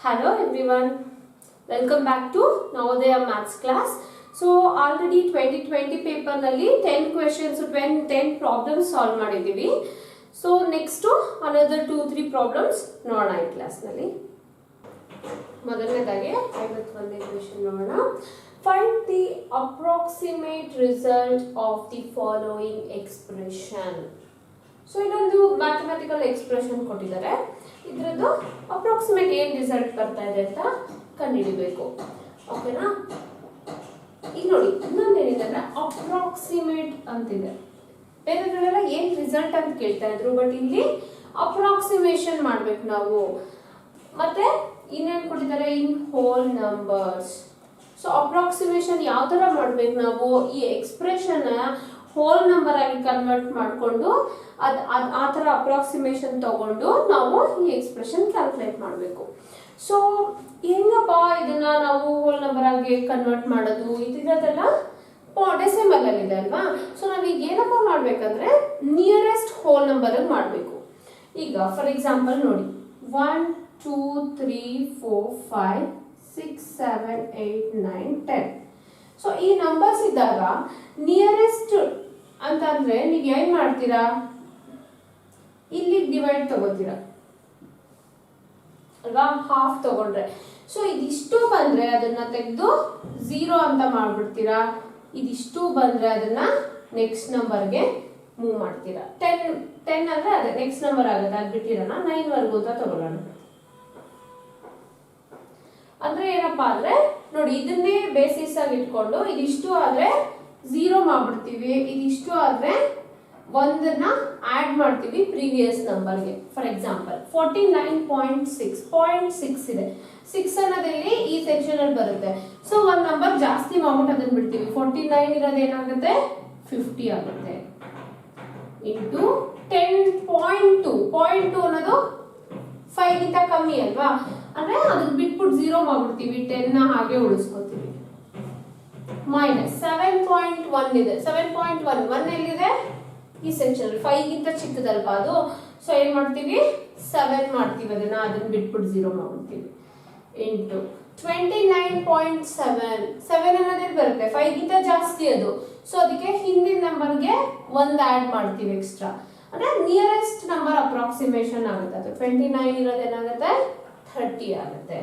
Hello everyone, welcome back to Navodaya Maths class. So already 2020 paper nalli 10 questions 10 problems solve ಮಾಡಿದ್ದೀವಿ. So next another 2-3 problems ನೋಡೋಣ ಈ class ನಲ್ಲಿ. ಮೊದಲನೇದಾಗಿ 51ನೇ question ನೋಡೋಣ. Find the approximate result of the following expression. So ಇದೊಂದು mathematical expression ಕೊಟ್ಟಿದ್ದಾರೆ. ಇದರದ್ದು approximate ಏನು ರಿಸಲ್ಟ್ ಬರ್ತಾ ಇದೆ ಅಂತ ಕಂಡುಹಿಡಿಬೇಕು. ಓಕೆನಾ? ಈಗ ನೋಡಿ ಇನ್ನೊಂದೇನಿದೆ ಅಂದ್ರೆ ಅಪ್ರಾಕ್ಸಿಮೇಟ್ ಅಂತಿದೆ. ಬೇರೆಗಳೆಲ್ಲ ಏನು ರಿಸಲ್ಟ್ ಅಂತ ಕೇಳ್ತಾ ಇದ್ರು, ಬಟ್ ಇಲ್ಲಿ ಅಪ್ರಾಕ್ಸಿಮೇಷನ್ ಮಾಡ್ಬೇಕು ನಾವು. ಮತ್ತೆ ಇನ್ನೇನು ಕೊಟ್ಟಿದ್ದಾರೆ, ಇನ್ ಹೋಲ್ ನಂಬರ್ಸ್. ಸೊ ಅಪ್ರಾಕ್ಸಿಮೇಷನ್ ಯಾವ ತರ ಮಾಡ್ಬೇಕು ನಾವು, ಈ ಎಕ್ಸ್ಪ್ರೆಷನ್ ಹೋಲ್ ನಂಬರ್ ಆಗಿ ಕನ್ವರ್ಟ್ ಮಾಡಿಕೊಂಡು ಆ ಥರ ಅಪ್ರಾಕ್ಸಿಮೇಷನ್ ತಗೊಂಡು ನಾವು ಈ ಎಕ್ಸ್ಪ್ರೆಷನ್ ಕ್ಯಾಲ್ಕುಲೇಟ್ ಮಾಡಬೇಕು. ಸೊ ಹೆಂಗಪ್ಪ ಇದನ್ನ ನಾವು ಹೋಲ್ ನಂಬರ್ ಆಗಿ ಕನ್ವರ್ಟ್ ಮಾಡೋದು, ಇದೆಲ್ಲ ಡೆಸಿಮಲ್ ಅಲ್ಲಿ ಇದೆ ಅಲ್ವಾ. ಸೊ ನಾವೀಗ ಏನಪ್ಪ ಮಾಡ್ಬೇಕಂದ್ರೆ ನಿಯರೆಸ್ಟ್ ಹೋಲ್ ನಂಬರ್ ಮಾಡಬೇಕು. ಈಗ ಫಾರ್ ಎಕ್ಸಾಂಪಲ್ ನೋಡಿ, 1 2 3 4 5 6 7 8 9 10. ಸೊ ಈ ನಂಬರ್ಸ್ ಇದ್ದಾಗ ನಿಯರೆಸ್ಟ್ ಅಂತಂದ್ರೆ ನೀವು ಏನ್ ಮಾಡ್ತೀರಾ, ಇಲ್ಲಿ ಡಿವೈಡ್ ತಗೋತೀರಾ ಅಲ್ವಾ, ಹಾಫ್ ತಗೊಂಡ್ರೆ. ಸೊ ಇದಿಷ್ಟು ಬಂದ್ರೆ ಅದನ್ನ ತೆಗೆದು 0 ಅಂತ ಮಾಡ್ಬಿಡ್ತೀರಾ. ಇದಿಷ್ಟು ಬಂದ್ರೆ ಅದನ್ನ ನೆಕ್ಸ್ಟ್ ನಂಬರ್ಗೆ ಮೂವ್ ಮಾಡ್ತೀರಾ. 10 ಅಂದ್ರೆ ಅದೇ ನೆಕ್ಸ್ಟ್ ನಂಬರ್ ಆಗುತ್ತೆ, ಅದು ಬಿಟ್ಟಿರೋಣ 9 ವರ್ಗು ಅಂತ ತಗೊಳ್ಳೋಣ. ಅಂದ್ರೆ ಏನಪ್ಪಾ ಅಂದ್ರೆ ನೋಡಿ, ಇದನ್ನೇ ಬೇಸಿಸ್ ಆಗಿ ಇಟ್ಕೊಂಡು ಇದಿಷ್ಟು ಆದ್ರೆ 0 ಮಾಡ್ಬಿಡ್ತೀವಿ, ಇದಿಷ್ಟು ಆದ್ರೆ ಒಂದನ್ನ ಆಡ್ ಮಾಡ್ತೀವಿ ಪ್ರೀವಿಯಸ್ ನಂಬರ್ಗೆ. ಫಾರ್ ಎಕ್ಸಾಂಪಲ್ 49.6 ಇದೆ. 6 ಅನ್ನೋದಲ್ಲಿ ಈ ಸೆಕ್ಷನ್ ಅಲ್ಲಿ ಬರುತ್ತೆ. ಸೊ ಒಂದ್ ನಂಬರ್ ಜಾಸ್ತಿ ಮಾಡ್ಬಿಟ್ಟು ಅದನ್ನ ಬಿಡ್ತೀವಿ. 49 ಇರೋದು ಏನಾಗುತ್ತೆ, 50 ಆಗುತ್ತೆ. ಇಂಟು 10.2 ಅನ್ನೋದು 5 ಗಿಂತ ಕಮ್ಮಿ ಅಲ್ವಾ, ಅಂದ್ರೆ ಅದನ್ನ ಬಿಟ್ಬಿಟ್ಟು 0 ಮಾಡ್ಬಿಡ್ತೀವಿ, 10 ನ ಹಾಗೆ ಉಳಿಸ್ಕೊತೀವಿ. ಮೈನಸ್ 7.1 ಇದೆ. 7.1 ಎಲ್ಲಿದೆ, ಈ ಸೆಕ್ಷನ್ 5 ಗಿಂತ ಚಿಕ್ಕದಲ್ವಾ ಅದು. ಸೊ ಏನ್ ಮಾಡ್ತೀವಿ, 7 ಮಾಡ್ತೀವಿ, ಅದನ್ನ ಬಿಟ್ಬಿಟ್ಟು 0 ಮಾಡ್ಬಿಡ್ತೀವಿ. ಇಂಟು 29.7. 7 ಅನ್ನೋದೇನು ಬರುತ್ತೆ, 5 ಗಿಂತ ಜಾಸ್ತಿ ಅದು. ಸೊ ಅದಕ್ಕೆ ಹಿಂದಿನ ನಂಬರ್ಗೆ 1 ಆಡ್ ಮಾಡ್ತೀವಿ ಎಕ್ಸ್ಟ್ರಾ, ಅಂದ್ರೆ ನಿಯರೆಸ್ಟ್ ನಂಬರ್ ಅಪ್ರಾಕ್ಸಿಮೇಷನ್ ಆಗುತ್ತೆ. ಅದು 29 ಇರೋದೇನಾಗುತ್ತೆ, 30 ಆಗುತ್ತೆ.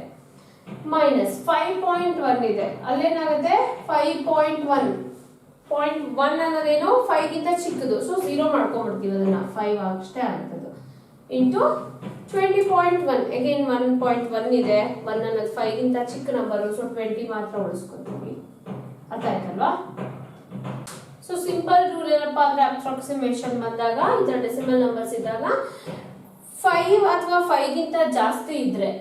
ಮೈನಸ್ 5.1 ಇದೆ, ಅಲ್ಲೇನಾಗುತ್ತೆ 5.1 ಅನ್ನೋದೇನು 5 ಗಿಂತ ಚಿಕ್ಕದು. ಸೊ 0 ಮಾಡ್ಕೊಂಡ್ಬಿಡ್ತೀವಿ, ಅದನ್ನ 5 ಅಷ್ಟೇ ಆಗುತ್ತದು. ಇಂಟು 20.1 ಅಗೇನ್ 1.1 ಇದೆ. 1 ಅನ್ನೋದು 5 ಗಿಂತ ಚಿಕ್ಕ ನಂಬರ್, ಸೊ 20 ಮಾತ್ರ ಉಳಿಸ್ಕೊತೀವಿ. ಅರ್ಥ ಆಯ್ತಲ್ವಾ? ಸೊ ಸಿಂಪಲ್ ರೂಲ್ ಏನಪ್ಪಾ ಅಂದ್ರೆ ಅಪ್ರಾಕ್ಸಿಮೇಷನ್ ಬಂದಾಗ, ಈ ತರ ಡೆಸಿಮಲ್ ನಂಬರ್ಸ್ ಇದ್ದಾಗ 5 ಅಥವಾ 5 ಗಿಂತ ಜಾಸ್ತಿ ಇದ್ರೆ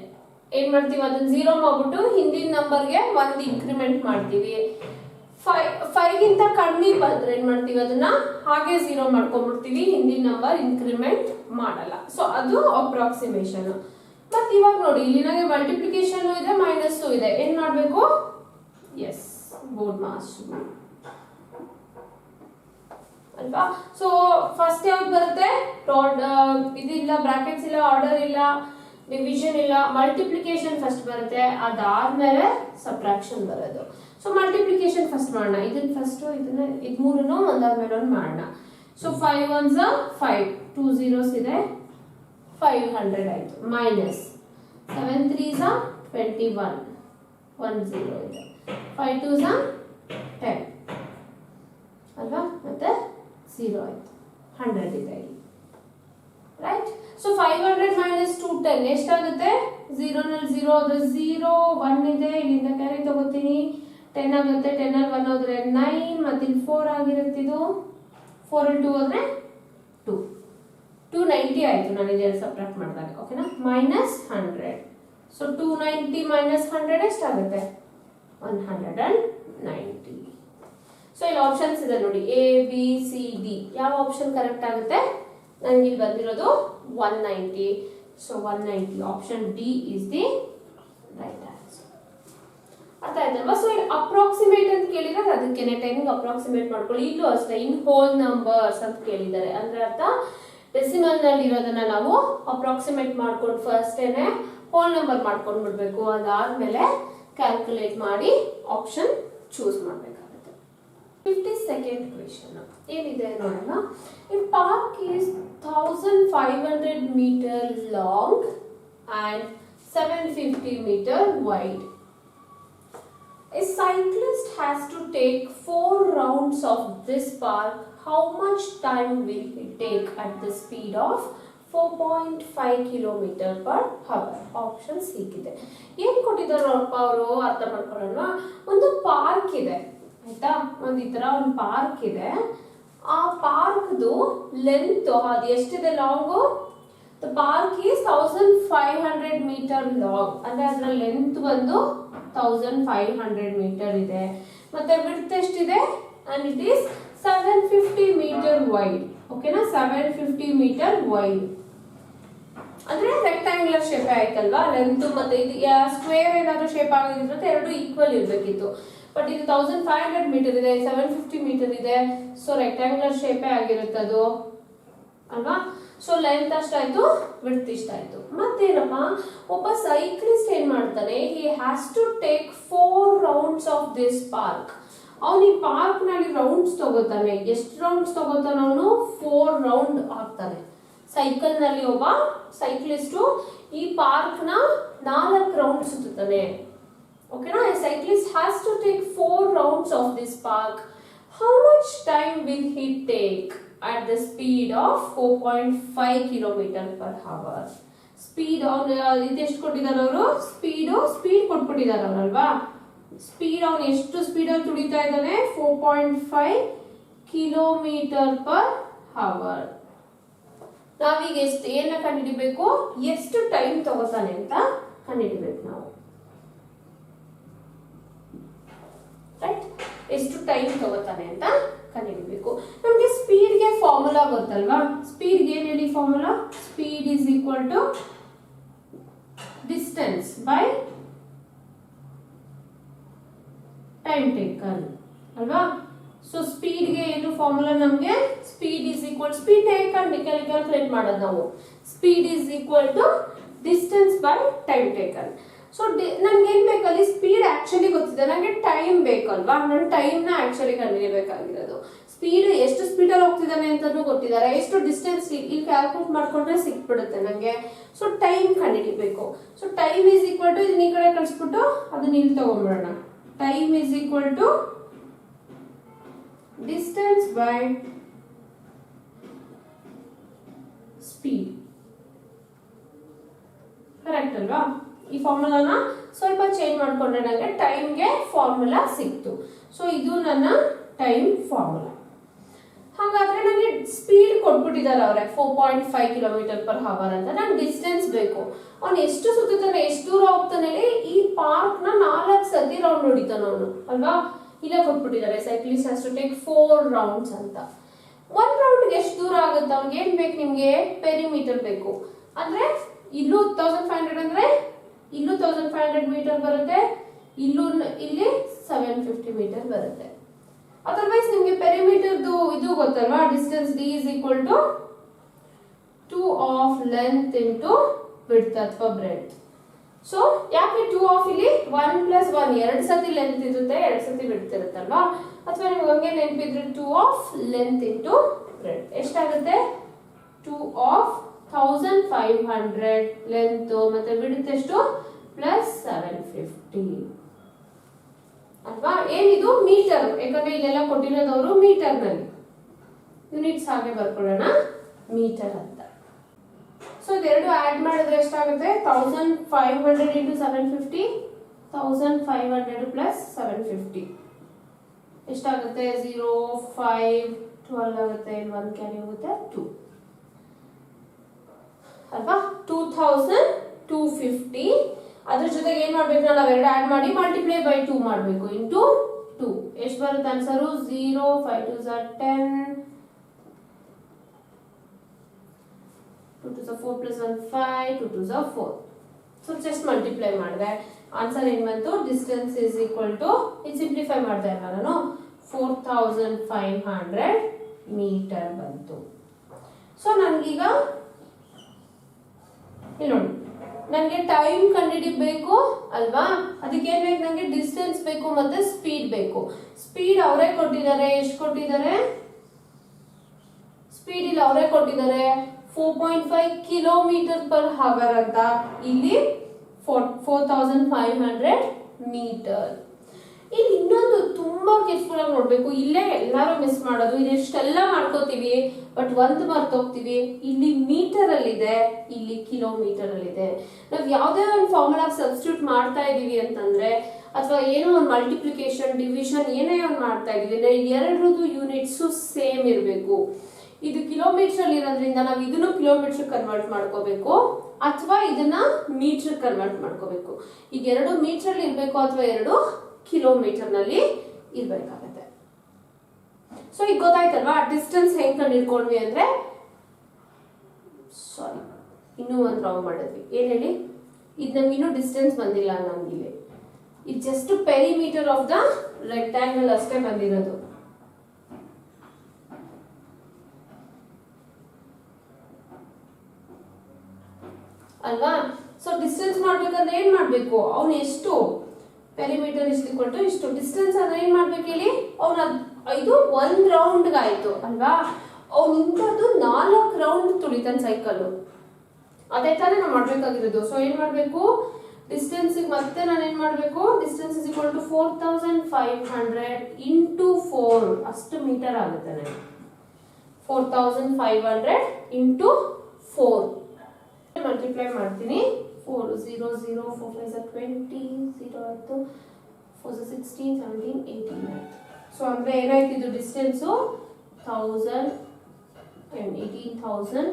ಏನ್ ಮಾಡ್ತೀವಿ, ಅದನ್ನ 0 ಮಾಡ್ಬಿಟ್ಟು ಹಿಂದಿನ ನಂಬರ್ಗೆ 1 ಇನ್ಕ್ರಿಮೆಂಟ್ ಮಾಡ್ತೀವಿ. 5 ಗಿಂತ ಕಡಿಮೆ ಬಂದ್ರೆ ಏನ್ ಮಾಡ್ತೀವಿ, ಅದನ್ನ ಹಾಗೆ 0 ಮಾಡ್ಕೊಂಡ್ಬಿಡ್ತೀವಿ, ಹಿಂದಿನ ನಂಬರ್ ಇನ್ಕ್ರಿಮೆಂಟ್ ಮಾಡಲ್ಲ. ಸೊ ಅದು ಅಪ್ರಾಕ್ಸಿಮೇಷನ್. ಮತ್ತೆ ಇವಾಗ ನೋಡಿ, ಇಲ್ಲಿ ನನಗೆ ಮಲ್ಟಿಪ್ಲಿಕೇಶನ್ ಇದೆ, ಮೈನಸ್ ಇದೆ. ಏನ್ ಮಾಡ್ಬೇಕು, ಎಸ್ ಬೋರ್ಡ್ ಮಾಸ್ ಅಲ್ವಾ. ಸೊ ಫಸ್ಟ್ ಯಾವ್ದು ಬರುತ್ತೆ, ಇದಿಲ್ಲ, ಬ್ರಾಕೆಟ್ಸ್ ಇಲ್ಲ, ಆರ್ಡರ್ ಇಲ್ಲ, ಡಿವಿಷನ್ ಇಲ್ಲ, ಮಲ್ಟಿಪ್ಲಿಕೇಶನ್ ಫಸ್ಟ್ ಬರುತ್ತೆ, ಅದಾದ್ಮೇಲೆ ಸಬ್ಟ್ರಾಕ್ಷನ್ ಬರೋದು. ಸೊ ಮಲ್ಟಿಪ್ಲಿಕೇಶನ್ ಫಸ್ಟ್ ಮಾಡೋಣ. ಇದನ್ನ ಫಸ್ಟ್ ಇದು ಮೂರನ್ನು ಒಂದಾದ್ಮೇಲೆ ಒಂದು ಮಾಡೋಣ. ಸೊ 5 1s 5, 2 zeros ಇದೆ, 500 ಆಯ್ತು. ಮೈನಸ್ 7 3s 21, 1 0 ಇದೆ. 5 2s 10 ಅಲ್ವಾ, ಮತ್ತೆ 0 ಆಯ್ತು, 100 ಇದೆ ಇಲ್ಲಿ. ರೈಟ್. ಸೊ 500 ಮೈನಸ್ 210 ಎಷ್ಟಾಗುತ್ತೆ, 0 ನಲ್ಲಿ 0 ಆದ್ರೆ 0, 1 ಇದೆ, ಇಲ್ಲಿಂದ ಕ್ಯಾರಿ ತಗೋತೀನಿ, 10 ಆಗುತ್ತೆ. 10 ಅಲ್ಲಿ 1 ಹೋದ್ರೆ 9, ಮತ್ತೆ ಇಲ್ಲಿ 4 ಆಗಿರುತ್ತೆ. ಇದು 4 ಅಲ್ಲಿ 2 ಹೋದ್ರೆ 290 ಆಯ್ತು ನಾನು ಇದೆಲ್ಲ ಸಬ್ಟ್ರಾಕ್ಟ್ ಮಾಡಿದಾಗ. ಓಕೆನಾ, ಮೈನಸ್ 100. ಸೊ 290 ಮೈನಸ್ 100 ಎಷ್ಟಾಗುತ್ತೆ, 190. ಸೊ ಇಲ್ಲಿ ಆಪ್ಷನ್ಸ್ ಇದೆ ನೋಡಿ, ಎ ಬಿ ಸಿ ಡಿ. ಯಾವ ಆಪ್ಷನ್ ಕರೆಕ್ಟ್ ಆಗುತ್ತೆ, ನನಗೆ ಇಲ್ಲಿ ಬಂದಿರೋದು 190. So 190 option D is the right answer. ಅರ್ಥ ಆಯ್ತಲ್ವಾ? ಸೊ ಇಲ್ಲಿ ಅಪ್ರಾಕ್ಸಿಮೇಟ್ ಅಂತ ಕೇಳಿದ್ರೆ ಅದಕ್ಕೇನೆ 10 ಅಪ್ರಾಕ್ಸಿಮೇಟ್ ಮಾಡ್ಕೊಳ್ಳಿ. ಇಲ್ಲೂ ಅಷ್ಟೇ ಇನ್ ಹೋಲ್ ನಂಬರ್ಸ್ ಅಂತ ಕೇಳಿದ್ದಾರೆ, ಅಂದ್ರೆ ಅರ್ಥ ಡೆಸಿಮಲ್ ನಲ್ಲಿ ಇರೋದನ್ನ ನಾವು ಅಪ್ರಾಕ್ಸಿಮೇಟ್ ಮಾಡ್ಕೊಂಡು ಫಸ್ಟೇನೆ ಹೋಲ್ ನಂಬರ್ ಮಾಡ್ಕೊಂಡು ಬಿಡಬೇಕು. ಅದಾದ್ಮೇಲೆ ಕ್ಯಾಲ್ಕುಲೇಟ್ ಮಾಡಿ ಆಪ್ಷನ್ ಚೂಸ್ ಮಾಡಬೇಕಾಗುತ್ತೆ. 52nd ಕ್ವೆಶ್ಚನ್ ಏನಿದೆ ನೋಡೋಣ. A park is 1500 meter long and 750 meter wide. A cyclist has to take 4 rounds of this park. How much time will he take at the speed of 4.5 km per hour? Options ಹೀಗಿದೆ. ಏನು ಕೊಟ್ಟಿದ್ದಾರಪ್ಪ ಅವರು ಅರ್ಥ ಮಾಡ್ಕೊಳ್ಳೋಣ. ಒಂದು park ಇದೆ ಆಯ್ತಾ, ಒಂದು ಈ ತರ ಒಂದು ಪಾರ್ಕ್ ಇದೆ. ಆ ಪಾರ್ಕ್ದು ಲೆಂತ್ ಅದು ಎಷ್ಟಿದೆ long? The park is 1500 metre long, ಅಂದ್ರೆ ಅದರ ಲೆಂತ್ ಬಂದು 1500 ಮೀಟರ್ ಇದೆ. ಮತ್ತೆ ವಿಡ್ತ್ ಎಷ್ಟಿದೆ? And it is 750 metre wide. ಓಕೆನಾ, 750 ಮೀಟರ್ ವೈಡ್ ಅಂದ್ರೆ ರೆಕ್ಟಾಂಗ್ಯುಲರ್ ಶೇಪ್ ಆಯ್ತಲ್ವಾ. ಲೆಂತ್ ಮತ್ತೆ ಇದು ಸ್ಕ್ವೇರ್ ಏನಾದ್ರು ಶೇಪ್ ಆಗಿದ್ರೆ ಎರಡು ಈಕ್ವಲ್ ಇರಬೇಕಿತ್ತು. ಬಟ್ ಇದು 1500 ಮೀಟರ್ ಇದೆ, 750 ಮೀಟರ್ ಇದೆ. ಸೊ ರೆಕ್ಟಾಂಗ್ಯುಲರ್ ಶೇಪೇ ಆಗಿರುತ್ತೆ ಅದು ಅಲ್ವಾ. ಸೊ ಲೆಂತ್ ಅಷ್ಟಾಯ್ತು, ವಿಡ್ತ್ ಇಷ್ಟಾಯ್ತು. ಮತ್ತೇನಪ್ಪ, ಒಬ್ಬ ಸೈಕ್ಲಿಸ್ಟ್ ಏನ್ ಮಾಡ್ತಾನೆ, he has to take 4 rounds of this park. ಅವನು ಈ ಪಾರ್ಕ್ ನಲ್ಲಿ ರೌಂಡ್ಸ್ ತಗೋತಾನೆ. ಎಷ್ಟು ರೌಂಡ್ಸ್ ತಗೋತಾನೆ ಅವನು? 4 ರೌಂಡ್ ಹಾಕ್ತಾನೆ. ಸೈಕಲ್ ನಲ್ಲಿ ಒಬ್ಬ ಸೈಕ್ಲಿಸ್ಟ್ ಈ ಪಾರ್ಕ್ ನ 4 ರೌಂಡ್ ಸುತ್ತಾನೆ. ಓಕೆನಾ, a cyclist has to take 4 rounds of this park. How much time will he take at the speed of 4.5 km per hour? Speed ಇದೆಷ್ಟು ಕೊಟ್ಟಿದ್ದಾರೆ ಅವರು? ಸ್ಪೀಡ್ ಕೊಟ್ಬಿಟ್ಟಿದ್ದಾರೆ ಅವರಲ್ವಾ. ಸ್ಪೀಡ್ ಅವನು ಎಷ್ಟು ಸ್ಪೀಡಲ್ಲಿ ತುಳಿತಾ ಇದ್ದಾನೆ? 4.5 ಕಿಲೋಮೀಟರ್ ಪರ್ ಅವರ್. ನಾವೀಗ ಏನ ಕಂಡುಹಿಡಿಬೇಕು? ಎಷ್ಟು ಟೈಮ್ ತಗೋತಾನೆ ಅಂತ ಕಂಡುಹಿಡಿಬೇಕು ನಾವು. ರೈಟ್, ಎಷ್ಟು ಟೈಮ್ ತಗೋತಾನೆ ಅಂತ ಕಂಡುಹಿಡಿಬೇಕು. ನಮಗೆ ಸ್ಪೀಡ್ಗೆ ಫಾರ್ಮುಲಾ ಗೊತ್ತಲ್ವಾ. ಸ್ಪೀಡ್ಗೆ ಏನು ಹೇಳಿ formula? Speed is equal to distance by time taken ಅಲ್ವಾ. ಸೊ ಸ್ಪೀಡ್ಗೆ ಏನು ಫಾರ್ಮುಲಾ? ನಮಗೆ speed is equal, speed calculate ಮಾಡೋದು ನಾವು. Speed is equal to distance by time taken. So ನನ್ಗೆ ಏನ್ ಬೇಕಲ್ಲಿ? ಸ್ಪೀಡ್ ಆಕ್ಚುಲಿ ಗೊತ್ತಿದೆ, ನನಗೆ ಟೈಮ್ ಬೇಕಲ್ವಾ. ನನ್ನ ಟೈಮ್ ನ ಆಕ್ಚುಲಿ ಕಂಡುಹಿಡಿಯಬೇಕಾಗಿರೋದು. ಸ್ಪೀಡ್ ಎಷ್ಟು ಸ್ಪೀಡಲ್ಲಿ ಹೋಗ್ತಿದ್ದಾನೆ ಅಂತಾನು ಗೊತ್ತಿದ್ದಾರೆ, ಎಷ್ಟು ಡಿಸ್ಟೆನ್ಸ್ ಇಲ್ಲಿ ಕ್ಯಾಲ್ಕುಲೇಟ್ ಮಾಡ್ಕೊಂಡ್ರೆ ಸಿಕ್ಬಿಡುತ್ತೆ ನನಗೆ. ಸೊ ಟೈಮ್ ಕಂಡುಹಿಡಿಬೇಕು. So time is equal to ಇದನ್ನ ಈ ಕಡೆ ಕಳಿಸ್ಬಿಟ್ಟು ಅದನ್ನ ಇಲ್ಲಿ ತಗೊಂಡ್ಬಿಡೋಣ. Time is equal to distance by speed. Correct ಅಲ್ವಾ? ಈ ಫಾರ್ಮುಲಾನ ಸ್ವಲ್ಪ ಚೇಂಜ್ ಮಾಡ್ಕೊಂಡ್ರೆ ನನಗೆ ಟೈಮ್ಗೆ ಫಾರ್ಮುಲಾ ಸಿಕ್ತು. ಸೊ ಇದು ನನ್ನ ಟೈಮ್ ಫಾರ್ಮುಲಾ. ಹಾಗಾದ್ರೆ ನನಗೆ ಸ್ಪೀಡ್ ಕೊಟ್ಬಿಟ್ಟಿದ್ದಾರೆ ಅವರೇ 4.5 ಕಿಲೋಮೀಟರ್ ಪರ್ ಅವರ್ ಅಂತ. ನಂಗೆ ಡಿಸ್ಟೆನ್ಸ್ ಬೇಕು. ಅವ್ನು ಎಷ್ಟು ಸುತ್ತಾನೆ, ಎಷ್ಟು ದೂರ ಹೋಗ್ತಾನೆ, ಈ ಪಾರ್ಕ್ ನ 4 ಸತಿ ರೌಂಡ್ ಹೊಡಿತಾನ ಅವನು ಅಲ್ವಾ. ಇಲ್ಲೇ ಕೊಟ್ಬಿಟ್ಟಿದ್ದಾರೆ cyclist has to take 4 rounds ಅಂತ. 1 ರೌಂಡ್ಗೆ ಎಷ್ಟು ದೂರ ಆಗುತ್ತೆ? ಅವ್ನಿಗೆ ಏನ್ ಬೇಕು? ನಿಮ್ಗೆ ಪೆರಿಮೀಟರ್ ಬೇಕು. ಅಂದ್ರೆ ಇಲ್ಲೂ 1500 ಅಂದ್ರೆ ಇಲ್ಲೂ 1500 ಮೀಟರ್ ಬರುತ್ತೆ, ಇಲ್ಲಿ 750 ಮೀಟರ್ ಬರುತ್ತೆ. ಅದರ್ವೈಸ್ ನಿಮ್ಗೆ ಪೆರಿಮೀಟರ್ದು ಇದು ಗೊತ್ತಲ್ವಾ? Distance D is equal to 2 of length into width ಅಥವಾ breadth. ಸೊ ಯಾಕೆ 2 of ಇಲ್ಲಿ 1 plus 1 2 ಸತಿ ಲೆಂತ್ ಇರುತ್ತೆ, 2 ಸತಿ width ಇರುತ್ತಲ್ವಾ. ಅಥವಾ ನಿಮ್ಗೆ ಹಂಗೆ ನೆನಪಿದ್ರೆ 2 of length into breadth ಎಷ್ಟಾಗುತ್ತೆ? 2 of 1500 ಲೆಂತ್ ಮತ್ತೆ width ಎಷ್ಟು? ಪ್ಲಸ್ 750 ಅಲ್ವಾ. ಏನಿದು? ಮೀಟರ್. ಯಾಕಂದ್ರೆ ಇಲ್ಲೆಲ್ಲ ಕೊಟ್ಟಿರೋದವರು ಮೀಟರ್ ನಲ್ಲಿ, ಯೂನಿಟ್ಸ್ ಹಾಗೆ ಬರ್ಕೊಳ್ಳೋಣ, ಮೀಟರ್ ಅಂತ. ಸೊ ಇದೆರಡು ಆಡ್ ಮಾಡಿದ್ರೆ ಎಷ್ಟಾಗುತ್ತೆ? 1500 into 750, 1500 plus 750 ಎಷ್ಟಾಗುತ್ತೆ? 0 5 12 ಆಗುತ್ತೆ. ಇಲ್ಲಿ 1 ಕ್ಯಾರಿ ಹೋಗುತ್ತೆ 2 ಅಲ್ವಾ. 2250. ಅದ್ರ ಜೊತೆಗೆ ಏನ್ ಮಾಡ್ಬೇಕು? ನಾವು ಎರಡು ಆಡ್ ಮಾಡಿ ಮಲ್ಟಿಪ್ಲೈ ಬೈ 2 ಮಾಡಬೇಕು. ಇಂಟು 2 ಎಷ್ಟು ಬರುತ್ತೆ answer? 0 5 2s are 10, 2 2s are 4 plus 1 5, 2 2s are 4. So just multiply ಮಾಡಿದೆ ಆನ್ಸರ್ ಏನ್ ಬಂತು? ಡಿಸ್ಟೆನ್ಸ್ ಇಸ್ ಈಕ್ವಲ್ ಟು, ಇದು ಸಿಂಪ್ಲಿಫೈ ಮಾಡಿದೆ ಅಲ್ಲ ನಾನು, 4500 ಮೀಟರ್ ಬಂತು. ಸೊ ನನ್ಗೀಗ ಇಲ್ಲಿ ನೋಡಿ ನನಗೆ ಟೈಮ್ ಕಂಡುಹಿಡಿಬೇಕು ಅಲ್ವಾ, ಅದಕ್ಕೆ ಏನ್ ಬೇಕು, ನನಗೆ ಡಿಸ್ಟೆನ್ಸ್ ಬೇಕು ಮತ್ತೆ ಸ್ಪೀಡ್ ಬೇಕು. ಸ್ಪೀಡ್ ಅವರೇ ಕೊಟ್ಟಿದ್ದಾರೆ, ಎಷ್ಟು ಕೊಟ್ಟಿದ್ದಾರೆ, ಸ್ಪೀಡ್ ಇಲ್ಲಿ ಅವರೇ ಕೊಟ್ಟಿದ್ದಾರೆ 4.5 ಕಿಲೋಮೀಟರ್ ಪರ್ ಅವರ್ ಅಂತ, ಇಲ್ಲಿ 4500 ಮೀಟರ್. ಇಲ್ಲಿ ಇನ್ನೊಂದು ತುಂಬಾ ಕೇರ್ಫುಲ್ ಆಗಿ ನೋಡ್ಬೇಕು, ಇಲ್ಲೇ ಎಲ್ಲಾರು ಮಿಸ್ ಮಾಡೋದು, ಇದೆಷ್ಟೆಲ್ಲ ಮಾಡ್ಕೋತೀವಿ ಬಟ್ ಒಂದು ಮರ್ತೋಗ್ತೀವಿ. ಇಲ್ಲಿ ಮೀಟರ್ ಅಲ್ಲಿ ಇದೆ, ಇಲ್ಲಿ ಕಿಲೋಮೀಟರ್ ಅಲ್ಲಿ ಇದೆ. ನಾವ್ ಯಾವ್ದೇ ಒಂದು ಫಾರ್ಮುಲಾ ಸಬ್ಸ್ಟಿಟ್ಯೂಟ್ ಮಾಡ್ತಾ ಇದೀವಿ ಅಂತಂದ್ರೆ, ಅಥವಾ ಏನೋ ಒಂದು ಮಲ್ಟಿಪ್ಲಿಕೇಶನ್ ಡಿವಿಷನ್ ಏನೇ ಒಂದು ಮಾಡ್ತಾ ಇದೀವಿ, ಎರಡರದ್ದು ಯೂನಿಟ್ಸ್ ಸೇಮ್ ಇರಬೇಕು. ಇದು ಕಿಲೋಮೀಟರ್ ಅಲ್ಲಿ ಇರೋದ್ರಿಂದ ನಾವು ಇದನ್ನು ಕಿಲೋಮೀಟರ್ ಕನ್ವರ್ಟ್ ಮಾಡ್ಕೋಬೇಕು, ಅಥವಾ ಇದನ್ನ ಮೀಟರ್ ಕನ್ವರ್ಟ್ ಮಾಡ್ಕೋಬೇಕು. ಈಗ ಎರಡು ಮೀಟರ್ ಅಲ್ಲಿ ಇರ್ಬೇಕು ಅಥವಾ ಎರಡು ಕಿಲೋಮೀಟರ್ ನಲ್ಲಿ ಇರ್ಬೇಕಾಗತ್ತೆ. ಸೊ ಈಗ ಗೊತ್ತಾಯ್ತಲ್ವಾ ಡಿಸ್ಟೆನ್ಸ್ ಹೆಂಗ್ ಕಂಡು ಹಿಡ್ಕೊಂಡ್ವಿ ಅಂದ್ರೆ, ಸಾರಿ ಇನ್ನೂ ಒಂದು ರಾಂಗ್ ಮಾಡಿದ್ವಿ. ಏನ್ ಹೇಳಿ, ಇದು ನಮ್ಗೆ ಇನ್ನೂ ಡಿಸ್ಟೆನ್ಸ್ ಬಂದಿಲ್ಲ ನಮ್ಗೆ, ಇದು just perimeter of the rectangle ಅಷ್ಟೇ ಬಂದಿರೋದು. ಅಲ್ವಾ. ಸೊ ಡಿಸ್ಟೆನ್ಸ್ ಮಾಡ್ಬೇಕಂದ್ರೆ ಏನ್ ಮಾಡ್ಬೇಕು, ಅವ್ನು ಎಷ್ಟು ಪೆರಿಮೀಟರ್ ಇಷ್ಟು ಡಿಸ್ಟೆನ್ಸ್ ಅಂದ್ರೆ ಏನ್ ಮಾಡ್ಬೇಕು ಹೇಳಿ, ಅವ್ನ ಇದು ಒಂದ್ ರೌಂಡ್ ಆಯ್ತು ಅಲ್ವಾ, ಅವ್ನು ಇಂಥದ್ದು 4 ರೌಂಡ್ ತುಳಿತಾನೆ ಸೈಕಲ್, ಅದೇ ತಾನೇ ನಾವು ಮಾಡ್ಬೇಕಾಗಿರೋದು. ಸೊ ಏನ್ ಮಾಡ್ಬೇಕು, ಡಿಸ್ಟೆನ್ಸ್ ಮತ್ತೆ ನಾನು ಏನ್ ಮಾಡ್ಬೇಕು, distance is equal to 4500 into 4 ಅಷ್ಟು ಮೀಟರ್ ಆಗುತ್ತೆ ನನಗೆ. 4500 ಇಂಟು 4 ಮಲ್ಟಿಪ್ಲೈ ಮಾಡ್ತೀನಿ. 4 0 0 4 5 20 0 ಆಯ್ತು, 4 16 17 18 ಆಯ್ತು. ಸೊ ಅಂದ್ರೆ ಏನಾಯ್ತು, ಇದು ಡಿಸ್ಟೆನ್ಸ್ 1000 and 18,000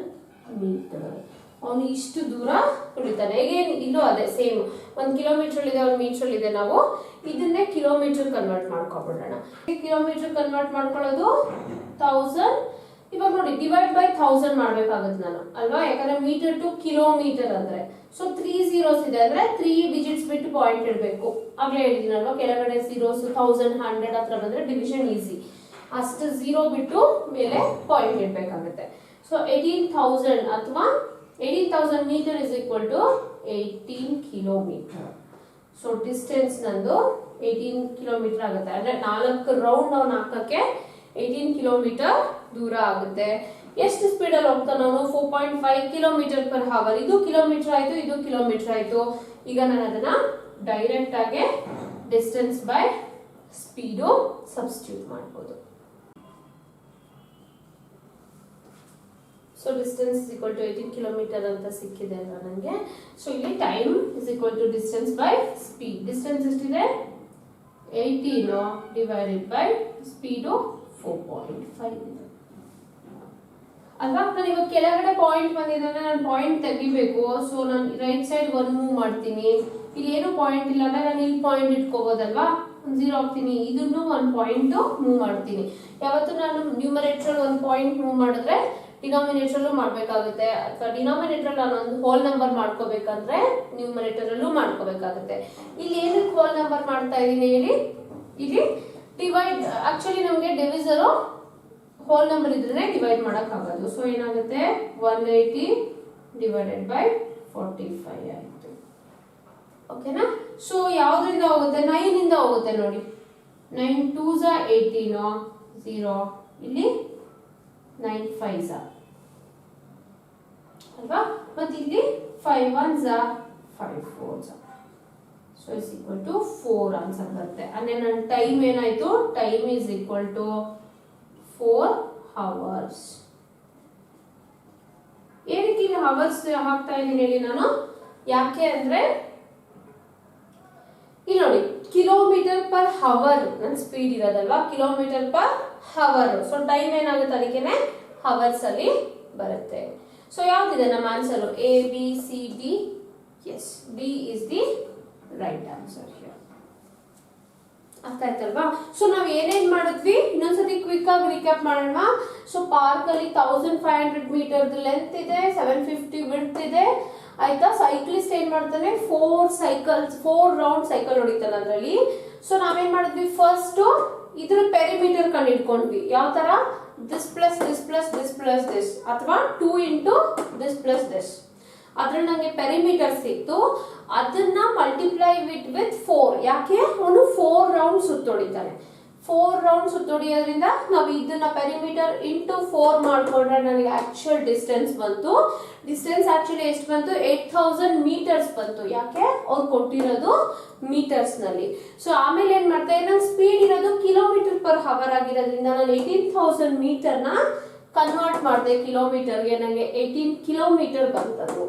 ಮೀಟರ್. ಅವನು ಇಷ್ಟು ದೂರ ತುಳಿತಾನೆ. ಹೇಗೇನು ಇಲ್ಲೂ ಅದೇ ಸೇಮ್, 1 ಕಿಲೋಮೀಟರ್ ಇದೆ 1 ಮೀಟರ್ ಇದೆ, ನಾವು ಇದನ್ನೇ ಕಿಲೋಮೀಟರ್ ಕನ್ವರ್ಟ್ ಮಾಡ್ಕೊಬಿಡೋಣ. ಕಿಲೋಮೀಟರ್ ಕನ್ವರ್ಟ್ ಮಾಡ್ಕೊಳ್ಳೋದು 1000. ಇವಾಗ ನೋಡಿ ಡಿವೈಡ್ ಬೈ 1000 ಮಾಡ್ಬೇಕಾಗುತ್ತೆ ನಾನು ಅಲ್ವಾ, ಯಾಕಂದ್ರೆ ಮೀಟರ್ ಟು ಕಿಲೋಮೀಟರ್ ಅಂದ್ರೆ. ಸೊ 3 zeros ಇದೆ ಅಂದ್ರೆ 3 ಡಿಜಿಟ್ಸ್ ಬಿಟ್ಟು ಪಾಯಿಂಟ್ ಇಡಬೇಕು. ಆಗ್ಲೇ ಹೇಳಿದ್ನಲ್ವಾ, ಕೆಳಗಡೆ zeros 1000 100 ಹತ್ರ ಬಂದ್ರೆ ಡಿವಿಷನ್ ಈಸಿ, ಅಷ್ಟು 0 ಬಿಟ್ಟು ಮೇಲೆ ಪಾಯಿಂಟ್ ಇಡಬೇಕಾಗುತ್ತೆ. ಸೊ 18,000 ಅಥವಾ 18,000 metre is equal to 18 kilometre. So distance ನಂದು 18 ಕಿಲೋಮೀಟರ್ ಆಗುತ್ತೆ. ಅಂದ್ರೆ 4 ರೌಂಡ್ ನಾವು ಹಾಕಕ್ಕೆ 18 ಕಿಲೋಮೀಟರ್ ದೂರ ಆಗುತ್ತೆ. ಎಷ್ಟು ಸ್ಪೀಡ್ ಅಲ್ಲಿ ಹೋಗ್ತಾನೆ ಅವನು, 4.5 ಕಿಲೋಮೀಟರ್ ಪರ್ ಅವರ್. ಇದು ಕಿಲೋಮೀಟರ್ ಆಯ್ತು, ಇದು ಕಿಲೋಮೀಟರ್ ಆಯ್ತು. ಈಗ ನಾನು ಅದನ್ನ ಡೈರೆಕ್ಟ್ ಆಗಿ ಡಿಸ್ಟೆನ್ಸ್ ಬೈ ಸ್ಪೀಡು ಸಬ್ಸ್ಟಿಟ್ಯೂಟ್ ಮಾಡಬಹುದು. So distance is equal to 18 kilometre ಅಂತ ಸಿಕ್ಕಿದೆ ಅಲ್ವಾ ನನಗೆ. ಸೊ ಇಲ್ಲಿ time is equal to distance by speed. Distance ಎಷ್ಟಿದೆ, 18 ಡಿವೈಡೆಡ್ ಬೈ ಸ್ಪೀಡು 4.5 ಇದೆ ಅಲ್ವಾ. ನಾನು ಇವಾಗ ಕೆಳಗಡೆ ಪಾಯಿಂಟ್ ಬಂದಿದ್ರೆ ನಾನು ಪಾಯಿಂಟ್ ತೆಗಿಬೇಕು. ಸೊ ನಾನು ರೈಟ್ ಸೈಡ್ 1 ಮೂವ್ ಮಾಡ್ತೀನಿ, ಇಲ್ಲಿ ಏನು ಪಾಯಿಂಟ್ ಇಲ್ಲ ಅಂದ್ರೆ ನಾನು ಇಲ್ಲಿ ಪಾಯಿಂಟ್ ಇಟ್ಕೋಬಹುದಲ್ವಾ, 0 ಹಾಕ್ತೀನಿ, ಇದನ್ನು 1 ಪಾಯಿಂಟ್ ಮೂವ್ ಮಾಡ್ತೀನಿ. ಯಾವತ್ತು ನಾನು ನ್ಯೂಮರೇಟರ್ 1 ಪಾಯಿಂಟ್ ಮೂವ್ ಮಾಡಿದ್ರೆ ಡಿನಾಮಿನೇಟರ್ ಮಾಡ್ಬೇಕಾಗುತ್ತೆ, ಅಥವಾ ಡಿನಾಮಿನೇಟರ್ ನಾನು ಒಂದು ಹೋಲ್ ನಂಬರ್ ಮಾಡ್ಕೋಬೇಕಂದ್ರೆ ನ್ಯೂಮರೇಟರ್ ಅಲ್ಲೂ ಮಾಡ್ಕೋಬೇಕಾಗುತ್ತೆ. ಇಲ್ಲಿ ಏನಕ್ಕೆ ಹೋಲ್ ನಂಬರ್ ಮಾಡ್ತಾ ಇದೀನಿ ಹೇಳಿ, ಇಲ್ಲಿ ಡಿವೈಡ್ ಆಕ್ಚುಲಿ ನಮಗೆ ಡಿವಿಸರ್ ಹೋಲ್ ನಂಬರ್ ಇದ್ರೆ ಡಿವೈಡ್ ಮಾಡಕ್ ಆಗೋದು. ಸೊ ಏನಾಗುತ್ತೆ 180 ಡಿವೈಡೆಡ್ ಬೈ 45 ಆಯ್ತು. ಓಕೆನಾ. ಸೊ ಯಾವ್ದ್ರಿಂದ ಹೋಗುತ್ತೆ, 9 ಇಂದ ಹೋಗುತ್ತೆ ನೋಡಿ. 9 2s 18 0, ಇಲ್ಲಿ 9 5s ಅಲ್ವಾ, ಮತ್ತೆ ಇಲ್ಲಿ 5 1s 5 4s. So is equal to 4 answer ಬರುತ್ತೆ. ಅಂದ್ರೆ ನನ್ನ ಟೈಮ್ ಏನಾಯ್ತು, time is equal to 4 hours. ಏನಕ್ಕೆ ಇಲ್ಲಿ ಅವರ್ಸ್ ಹಾಕ್ತಾ ಇದ್ದೀನಿ ಹೇಳಿ ನಾನು, ಯಾಕೆ ಅಂದ್ರೆ ಇಲ್ಲಿ ನೋಡಿ ಕಿಲೋಮೀಟರ್ ಪರ್ ಅವರ್ ನನ್ನ ಸ್ಪೀಡ್ ಇರೋದಲ್ವಾ, kilometre per hour. So time ಏನಾಗುತ್ತೆ ಅದಕ್ಕೇನೆ ಅವರ್ಸ್ ಅಲ್ಲಿ ಬರುತ್ತೆ. ಸೊ ಯಾವ್ದಿದೆ ನಮ್ಮ answer, A B C D. Yes, D is the right answer here. ಅರ್ಥ ಆಯ್ತಲ್ವಾ. ಸೊ ನಾವ್ ಏನೇನ್ ಮಾಡಿದ್ವಿ ಇನ್ನೊಂದ್ಸತಿ ಕ್ವಿಕ್ ಆಗಿ ರಿಕ್ಯಾಪ್ ಮಾಡೋಣ. ಸೊ ಪಾರ್ಕ್ ಅಲ್ಲಿ 1500 ಮೀಟರ್ ಲೆಂತ್ ಇದೆ, 750 ವಿಡ್ತ್ ಇದೆ ಆಯ್ತಾ. ಸೈಕ್ಲಿಸ್ಟ್ ಏನ್ ಮಾಡ್ತಾನೆ, 4 ರೌಂಡ್ ಸೈಕಲ್ ಹೊಡಿತಾನೆ ಅದ್ರಲ್ಲಿ. ಸೊ ನಾವೇನ್ ಮಾಡಿದ್ವಿ, ಫಸ್ಟ್ ಇದ್ರ ಪೆರಿಮೀಟರ್ ಕಂಡು ಹಿಡ್ಕೊಂಡ್ವಿ. ಯಾವ ತರ, this plus this plus this plus this, ಅಥವಾ 2 ಇಂಟು ದಿಸ್ ಪ್ಲಸ್ ದಿಸ್. ಅದ್ರಲ್ಲಿ ನಂಗೆ ಪೆರಿಮೀಟರ್ ಸಿಕ್ತು. ಅದನ್ನ ಮಲ್ಟಿಪ್ಲೈ ವಿತ್ 4. ಯಾಕೆ? ಅವನು 4 ರೌಂಡ್ ಸುತ್ತೊಡಿತಾನೆ. 4 ರೌಂಡ್ ಸುತ್ತೊಡಿಯೋದ್ರಿಂದ ನಾವು ಇದನ್ನ ಪೆರಿಮೀಟರ್ ಇಂಟು 4 ಮಾಡ್ಕೊಂಡ್ರೆ ನನಗೆ ಆಕ್ಚುಯಲ್ ಡಿಸ್ಟೆನ್ಸ್ ಬಂತು. ಡಿಸ್ಟೆನ್ಸ್ ಆಕ್ಚುಲಿ ಎಷ್ಟು ಬಂತು? 8000 ಮೀಟರ್ಸ್ ಬಂತು. ಯಾಕೆ? ಅವ್ರು ಕೊಟ್ಟಿರೋದು ಮೀಟರ್ಸ್ ನಲ್ಲಿ. ಸೊ ಆಮೇಲೆ ಏನ್ ಮಾಡ್ತಾ ಇದ್ದೆ, ನಂಗೆ ಸ್ಪೀಡ್ ಇರೋದು ಕಿಲೋಮೀಟರ್ ಪರ್ ಅವರ್ ಆಗಿರೋದ್ರಿಂದ ನಾನು 18,000 ಮೀಟರ್ನ ಕನ್ವರ್ಟ್ ಮಾಡಿದೆ ಕಿಲೋಮೀಟರ್ಗೆ. ನನಗೆ 18 ಕಿಲೋಮೀಟರ್ ಬಂತದ್ದು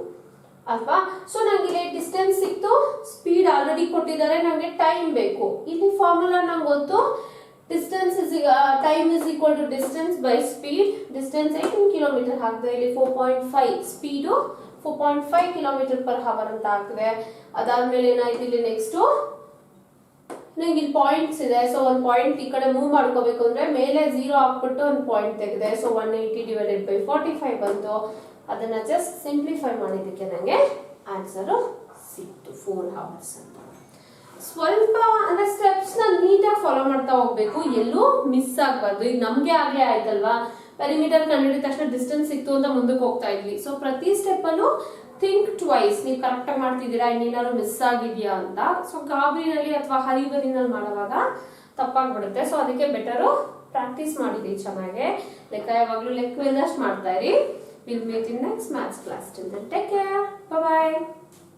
ಅಲ್ವಾ. ಸೊ ನಂಗೆ ಇಲ್ಲಿ ಡಿಸ್ಟೆನ್ಸ್ ಸಿಕ್ತು, ಸ್ಪೀಡ್ ಆಲ್ರೆಡಿ ಕೊಟ್ಟಿದ್ದಾರೆ, ನಂಗೆ ಟೈಮ್ ಬೇಕು. ಇಲ್ಲಿ ಫಾರ್ಮುಲಾ ನಂಗೆ ಗೊತ್ತು, distance time is equal to distance by speed. Distance 18 kilometre ಹಾಕಿದೆ, ಇಲ್ಲಿ 4.5 ಸ್ಪೀಡು 4.5 ಕಿಲೋಮೀಟರ್ ಪರ್ ಅವರ್ ಅಂತ ಹಾಕಿದೆ. ಅದಾದ್ಮೇಲೆ ಏನಾಯ್ತು ಇಲ್ಲಿ ನೆಕ್ಸ್ಟ್ ನಂಗೆ ಇಲ್ಲಿ ಪಾಯಿಂಟ್ಸ್ ಇದೆ. ಸೊ ಒಂದು ಪಾಯಿಂಟ್ ಈ ಕಡೆ ಮೂವ್ ಮಾಡ್ಕೋಬೇಕು ಅಂದ್ರೆ ಮೇಲೆ 0 ಹಾಕ್ಬಿಟ್ಟು ಒಂದು ಪಾಯಿಂಟ್ ತೆಗೆದೆ. ಸೊ 180 ಡಿವೈಡೆಡ್ ಬೈ 45 ಬಂತು. ಅದನ್ನ ಜಸ್ಟ್ ಸಿಂಪ್ಲಿಫೈ ಮಾಡಿದ್ದಕ್ಕೆ ನನಗೆ ಆನ್ಸರ್ ಸಿಕ್ತು 4 ಅವರ್ಸ್ ಅಂತ. ಸ್ವಲ್ಪ ಅಂದ್ರೆ ಸ್ಟೆಪ್ಸ್ ನ ನೀಟಾಗಿ ಫಾಲೋ ಮಾಡ್ತಾ ಹೋಗ್ಬೇಕು, ಎಲ್ಲೂ ಮಿಸ್ ಆಗ್ಬಾರ್ದು. ಈಗ ನಮ್ಗೆ ಆಗ್ಲೇ ಆಯ್ತಲ್ವಾ, ಪೆರಿಮೀಟರ್ ಕಂಡಿಡಿದ ತಕ್ಷಣ ಡಿಸ್ಟೆನ್ಸ್ ಸಿಕ್ತು ಅಂತ ಮುಂದಕ್ಕೆ ಹೋಗ್ತಾ ಇದ್ವಿ. ಸೊ ಪ್ರತಿ ಸ್ಟೆಪ್ ಅಲ್ಲೂ ಥಿಂಕ್ ಟ್ವೈಸ್, ನೀವು ಕರೆಕ್ಟ್ ಆಗಿ ಮಾಡ್ತಿದ್ದೀರಾ, ಇನ್ನೇನಾದ್ರು ಮಿಸ್ ಆಗಿದ್ಯಾ ಅಂತ. ಸೊ ಗಾಬರಿನಲ್ಲಿ ಅಥವಾ ಹರಿಬರಿನಲ್ಲಿ ಮಾಡುವಾಗ ತಪ್ಪಾಗ್ಬಿಡುತ್ತೆ. ಸೊ ಅದಕ್ಕೆ ಬೆಟರು ಪ್ರಾಕ್ಟೀಸ್ ಮಾಡಿದ್ವಿ ಚೆನ್ನಾಗಿ. ಲೆಕ್ಕ ಯಾವಾಗಲೂ ಲೆಕ್ಕವಿಲ್ಲದಷ್ಟು ಮಾಡ್ತಾ ಇರಿ. We'll meet in next maths class. Till then, take care. Bye bye.